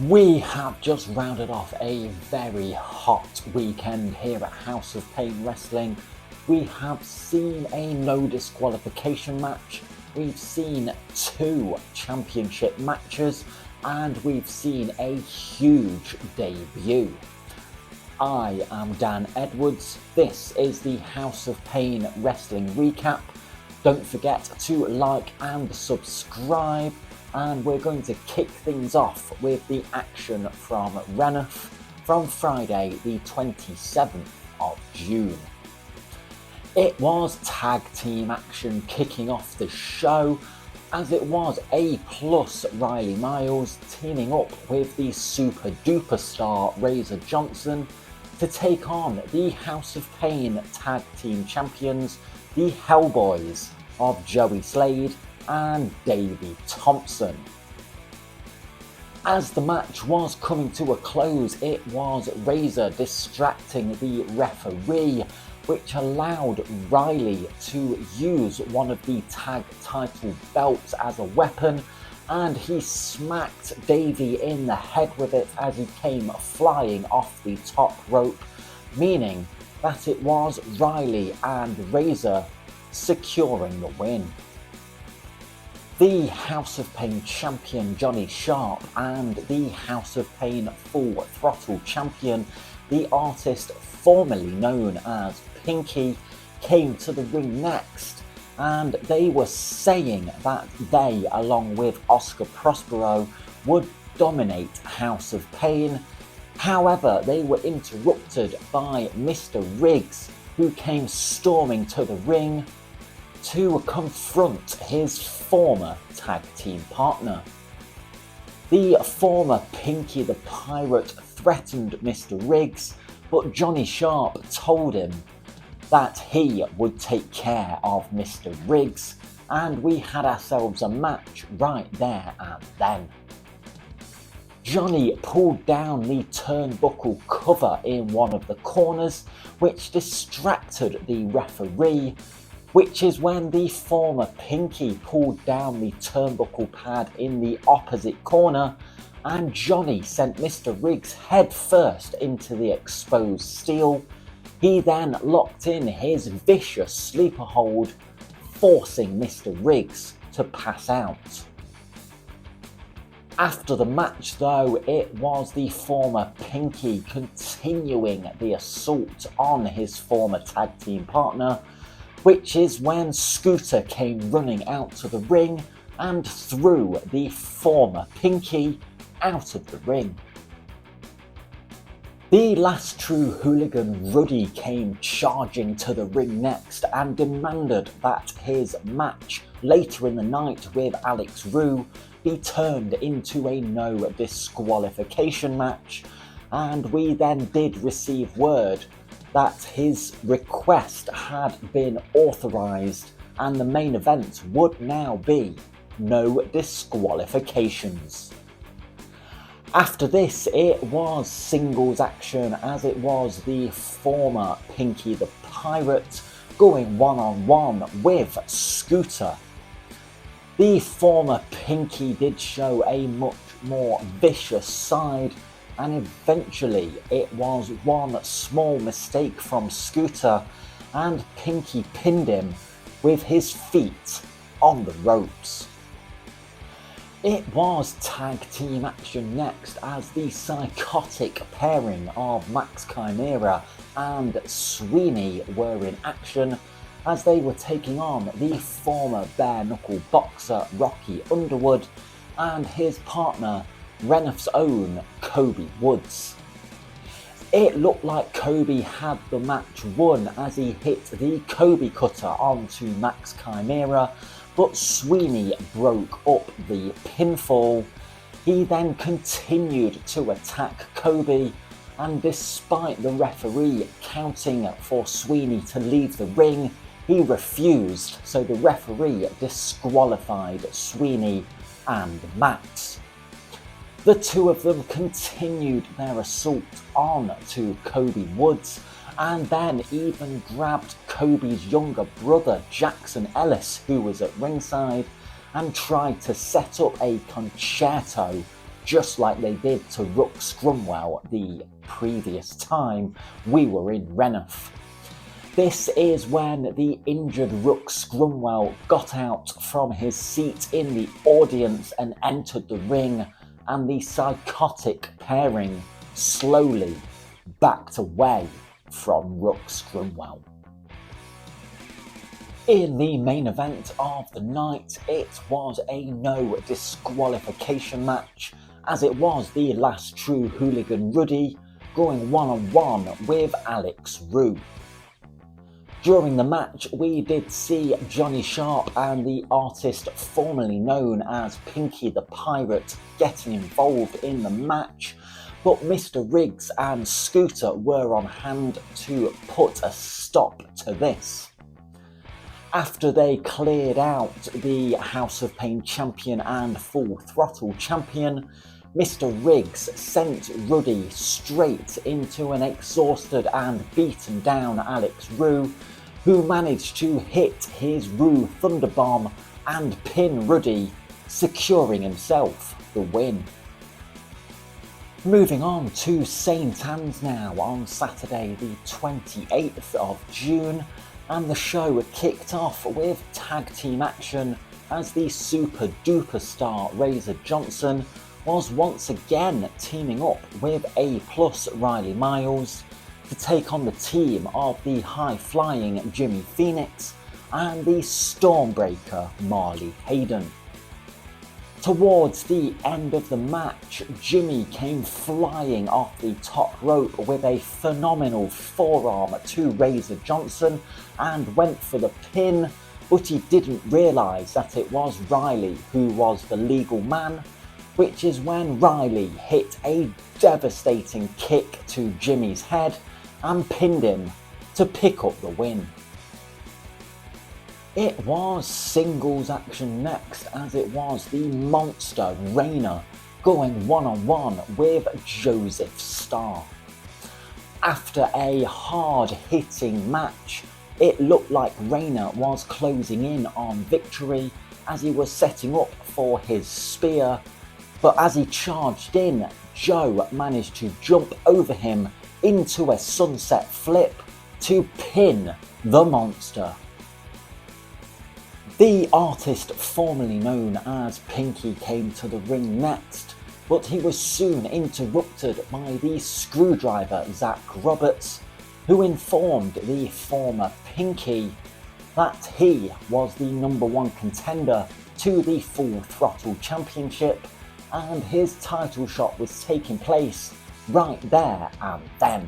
We have just rounded off a very hot weekend here at House of Pain Wrestling. We have seen a no disqualification match, we've seen 2 championship matches, and we've seen a huge debut. I am Dan Edwards, this is the House of Pain Wrestling Recap. Don't forget to like and subscribe. And we're going to kick things off with the action from Reneth from Friday the 27th of June. It was tag team action kicking off the show, as it was A+ Riley Miles teaming up with the super duper star Razor Johnson to take on the House of Pain tag team champions, the Hellboys of Joey Slade and Davey Thompson. As the match was coming to a close, it was Razor distracting the referee, which allowed Riley to use one of the tag title belts as a weapon, and he smacked Davey in the head with it as he came flying off the top rope, meaning that it was Riley and Razor securing the win. The House of Pain champion Johnny Sharp and the House of Pain Full Throttle champion, the artist formerly known as Pinky, came to the ring next, and they were saying that they, along with Oscar Prospero, would dominate House of Pain. However, they were interrupted by Mr. Riggs, who came storming to the ring to confront his former tag team partner. The former Pinky the Pirate threatened Mr. Riggs, but Johnny Sharp told him that he would take care of Mr. Riggs, and we had ourselves a match right there and then. Johnny pulled down the turnbuckle cover in one of the corners, which distracted the referee, which is when the former Pinky pulled down the turnbuckle pad in the opposite corner, and Johnny sent Mr. Riggs head first into the exposed steel. He then locked in his vicious sleeper hold, forcing Mr. Riggs to pass out. After the match though, it was the former Pinky continuing the assault on his former tag team partner, which is when Scooter came running out to the ring and threw the former Pinky out of the ring. The last true hooligan Ruddy came charging to the ring next and demanded that his match later in the night with Alex Rue be turned into a no disqualification match, and we then did receive word that his request had been authorised and the main event would now be no disqualifications. After this, it was singles action, as it was the former Pinky the Pirate going one-on-one with Scooter. The former Pinky did show a much more vicious side, and eventually it was one small mistake from Scooter and Pinky pinned him with his feet on the ropes. It was tag team action next, as the psychotic pairing of Max Chimera and Sweeney were in action, as they were taking on the former bare knuckle boxer Rocky Underwood and his partner Reneth's own Kobe Woods. It looked like Kobe had the match won as he hit the Kobe cutter onto Max Chimera, but Sweeney broke up the pinfall. He then continued to attack Kobe, and despite the referee counting for Sweeney to leave the ring, he refused, so the referee disqualified Sweeney and Max. The two of them continued their assault on to Kobe Woods, and then even grabbed Kobe's younger brother Jackson Ellis, who was at ringside, and tried to set up a concerto just like they did to Rook Scrumwell the previous time we were in Reneth. This is when the injured Rook Scrumwell got out from his seat in the audience and entered the ring, and the psychotic pairing slowly backed away from Rook Scrumwell. In the main event of the night, it was a no disqualification match, as it was the last true hooligan Ruddy going one-on-one with Alex Roux. During the match, we did see Johnny Sharp and the artist formerly known as Pinky the Pirate getting involved in the match, but Mr. Riggs and Scooter were on hand to put a stop to this. After they cleared out the House of Pain champion and Full Throttle champion, Mr. Riggs sent Ruddy straight into an exhausted and beaten down Alex Roux, who managed to hit his Roux Thunderbomb and pin Ruddy, securing himself the win. Moving on to St. Anne's now on Saturday the 28th of June, and the show kicked off with tag team action as the super duper star Razor Johnson was once again teaming up with A+ Riley Miles to take on the team of the high-flying Jimmy Phoenix and the Stormbreaker Marley Hayden. Towards the end of the match, Jimmy came flying off the top rope with a phenomenal forearm to Razor Johnson and went for the pin, but he didn't realise that it was Riley who was the legal man, which is when Riley hit a devastating kick to Jimmy's head and pinned him to pick up the win. It was singles action next, as it was the monster Rayna going one-on-one with Joseph Starr. After a hard-hitting match, it looked like Rayna was closing in on victory as he was setting up for his spear, but as he charged in, Joe managed to jump over him into a sunset flip to pin the monster. The artist formerly known as Pinky came to the ring next, but he was soon interrupted by the screwdriver Zach Roberts, who informed the former Pinky that he was the #1 contender to the Full Throttle Championship, and his title shot was taking place right there and then.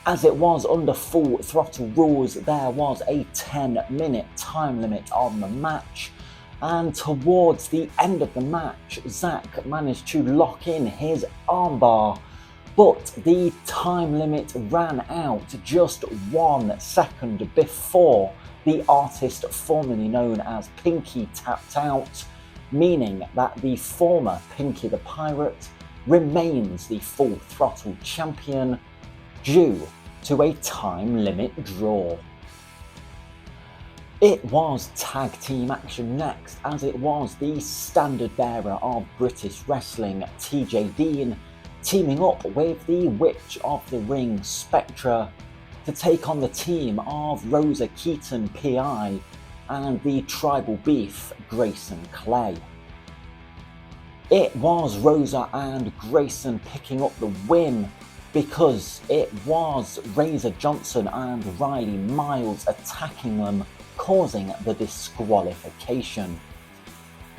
As it was under Full Throttle rules, there was a 10-minute time limit on the match, and towards the end of the match, Zach managed to lock in his armbar, but the time limit ran out just 1 second before the artist formerly known as Pinky tapped out, meaning that the former Pinky the Pirate remains the Full Throttle champion due to a time limit draw. It was tag team action next, as it was the standard bearer of British wrestling TJ Dean teaming up with the Witch of the Ring Spectra to take on the team of Rosa Keaton PI and the Tribal Beef Grayson Clay. It was Rosa and Grayson picking up the win because it was Razor Johnson and Riley Miles attacking them, causing the disqualification.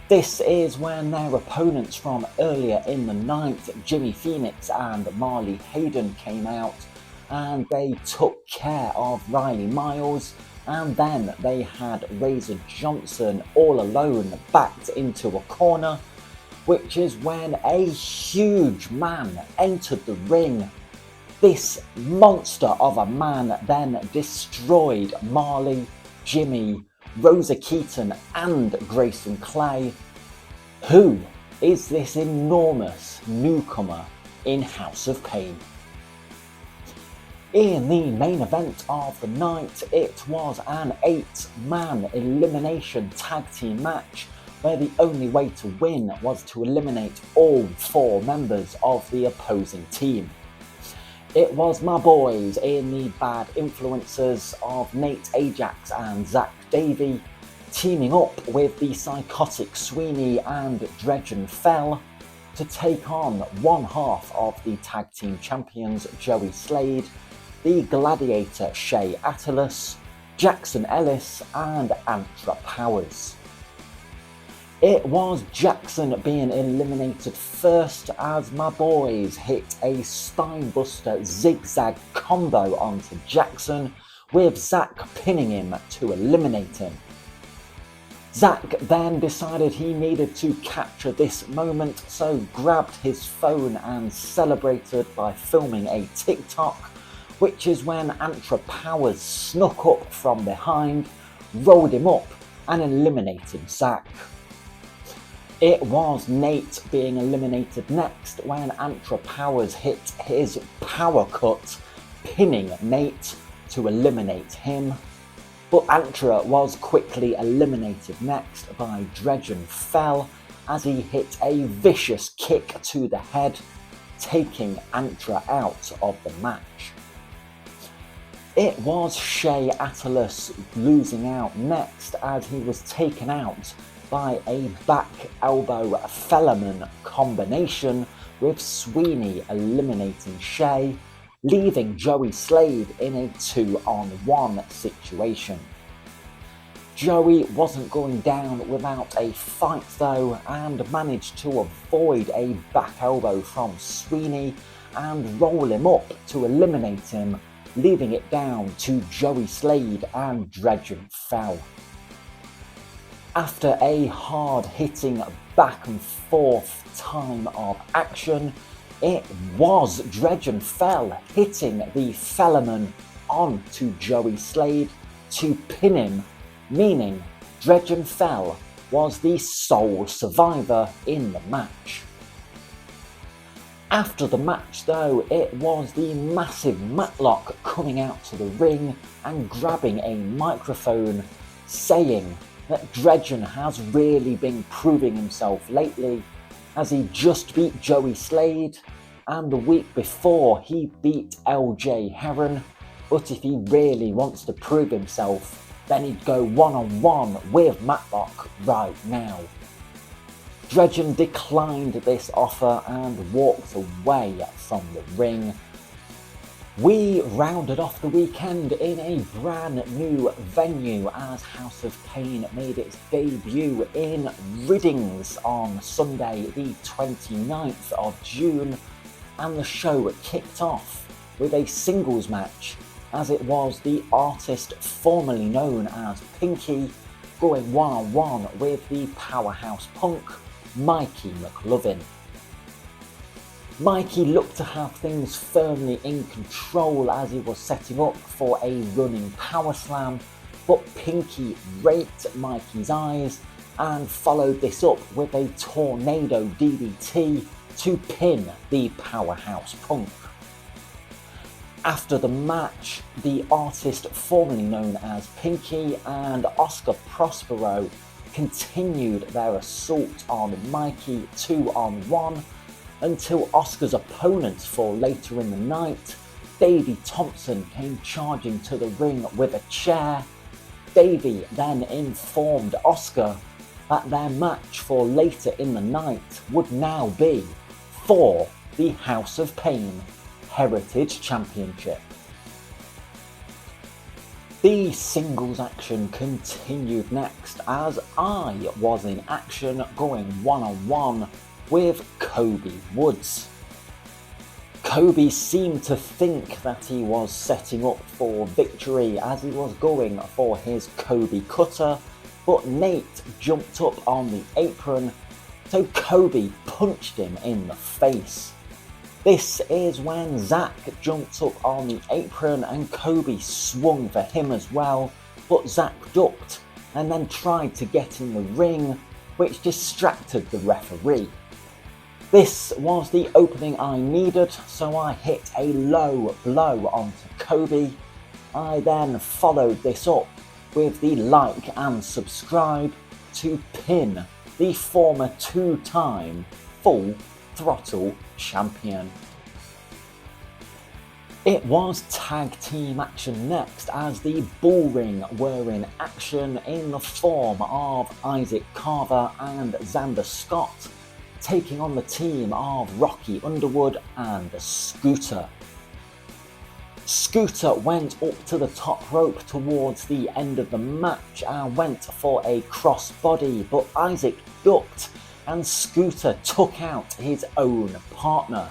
This is when their opponents from earlier in the night, Jimmy Phoenix and Marley Hayden, came out and they took care of Riley Miles, and then they had Razor Johnson all alone backed into a corner, which is when a huge man entered the ring. This monster of a man then destroyed Marley, Jimmy, Rosa Keaton and Grayson Clay. Who is this enormous newcomer in House of Pain? In the main event of the night, it was an 8-man elimination tag team match where the only way to win was to eliminate all 4 members of the opposing team. It was my boys in the Bad Influencers of Nate Ajax and Zach Davey teaming up with the psychotic Sweeney and Dredgen Fell to take on one half of the tag team champions Joey Slade, the Gladiator Shea Attalus, Jackson Ellis and Antra Powers. It was Jackson being eliminated first as my boys hit a Spinebuster zigzag combo onto Jackson, with Zach pinning him to eliminate him. Zach then decided he needed to capture this moment, so grabbed his phone and celebrated by filming a TikTok, which is when Antra Powers snuck up from behind, rolled him up and eliminated Zach. It was Nate being eliminated next when Antra Powers hit his power cut, pinning Nate to eliminate him. But Antra was quickly eliminated next by Dredgen Fell as he hit a vicious kick to the head, taking Antra out of the match. It was Shea Attalus losing out next as he was taken out by a back elbow Fellerman combination, with Sweeney eliminating Shea, leaving Joey Slade in a 2-on-1 situation. Joey wasn't going down without a fight though, and managed to avoid a back elbow from Sweeney and roll him up to eliminate him, leaving it down to Joey Slade and Dredgen Fell. After a hard-hitting back and forth time of action, it was Dredgen Fell hitting the Fellerman onto Joey Slade to pin him, meaning Dredgen Fell was the sole survivor in the match. After the match though, it was the massive Matlock coming out to the ring and grabbing a microphone, saying that Dredgen has really been proving himself lately, as he just beat Joey Slade, and the week before he beat LJ Heron, but if he really wants to prove himself, then he'd go one-on-one with Matlock right now. Dredgen declined this offer and walked away from the ring. We rounded off the weekend in a brand new venue as House of Pain made its debut in Riddings on Sunday the 29th of June, and the show kicked off with a singles match as it was the artist formerly known as Pinky going one-on-one with the powerhouse punk Mikey McLovin. Mikey looked to have things firmly in control as he was setting up for a running power slam, but Pinky raked Mikey's eyes and followed this up with a tornado DDT to pin the powerhouse punk. After the match, the artist formerly known as Pinky and Oscar Prospero continued their assault on Mikey 2-on-1 until Oscar's opponent for later in the night, Davey Thompson, came charging to the ring with a chair. Davey then informed Oscar that their match for later in the night would now be for the House of Pain Heritage Championship. The singles action continued next as I was in action going one-on-one with Kobe Woods. Kobe seemed to think that he was setting up for victory as he was going for his Kobe cutter, but Nate jumped up on the apron, so Kobe punched him in the face. This is when Zach jumped up on the apron and Kobe swung for him as well, but Zach ducked and then tried to get in the ring, which distracted the referee. This was the opening I needed, so I hit a low blow onto Kobe. I then followed this up with the like and subscribe to pin the former two-time Full Throttle champion. It was tag team action next, as the Bullring were in action in the form of Isaac Carver and Xander Scott, taking on the team of Rocky Underwood and Scooter. Scooter went up to the top rope towards the end of the match and went for a crossbody, but Isaac ducked and Scooter took out his own partner.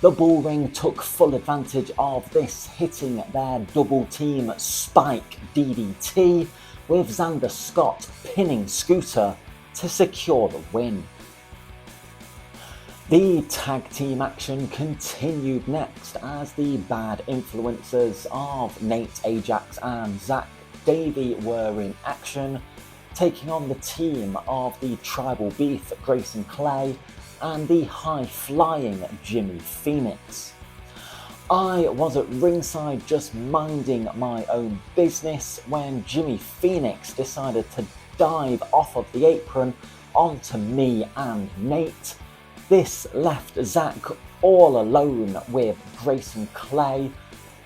The Bullring took full advantage of this, hitting their double team spike DDT, with Xander Scott pinning Scooter to secure the win. The tag team action continued next, as the bad influences of Nate Ajax and Zach Davey were in action, taking on the team of the Tribal Beef Grayson Clay and the high-flying Jimmy Phoenix. I was at ringside just minding my own business when Jimmy Phoenix decided to dive off of the apron onto me and Nate. This left Zach all alone with Grayson Clay,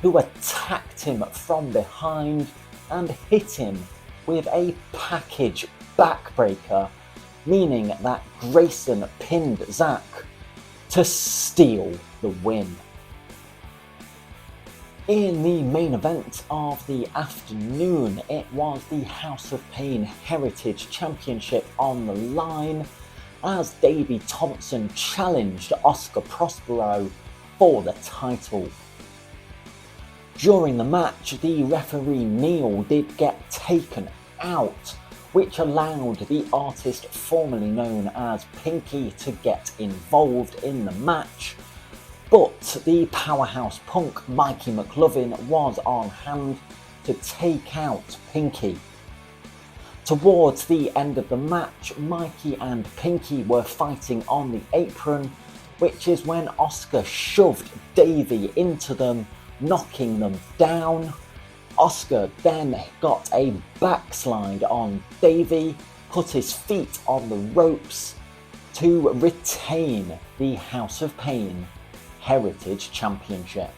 who attacked him from behind and hit him with a package backbreaker, meaning that Grayson pinned Zach to steal the win. In the main event of the afternoon, it was the House of Pain Heritage Championship on the line, as Davey Thompson challenged Oscar Prospero for the title. During the match, the referee Neil did get taken out, which allowed the artist formerly known as Pinky to get involved in the match, but the powerhouse punk Mikey McLovin was on hand to take out Pinky. Towards the end of the match, Mikey and Pinky were fighting on the apron, which is when Oscar shoved Davey into them, knocking them down. Oscar then got a backslide on Davey, put his feet on the ropes to retain the House of Pain Heritage Championship.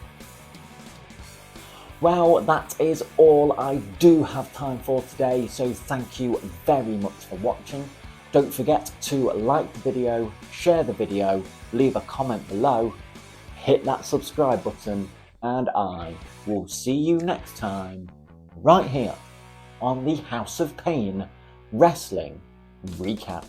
Well, that is all I do have time for today, so thank you very much for watching. Don't forget to like the video, share the video, leave a comment below, hit that subscribe button, and I will see you next time, right here on the House of Pain Wrestling Recap.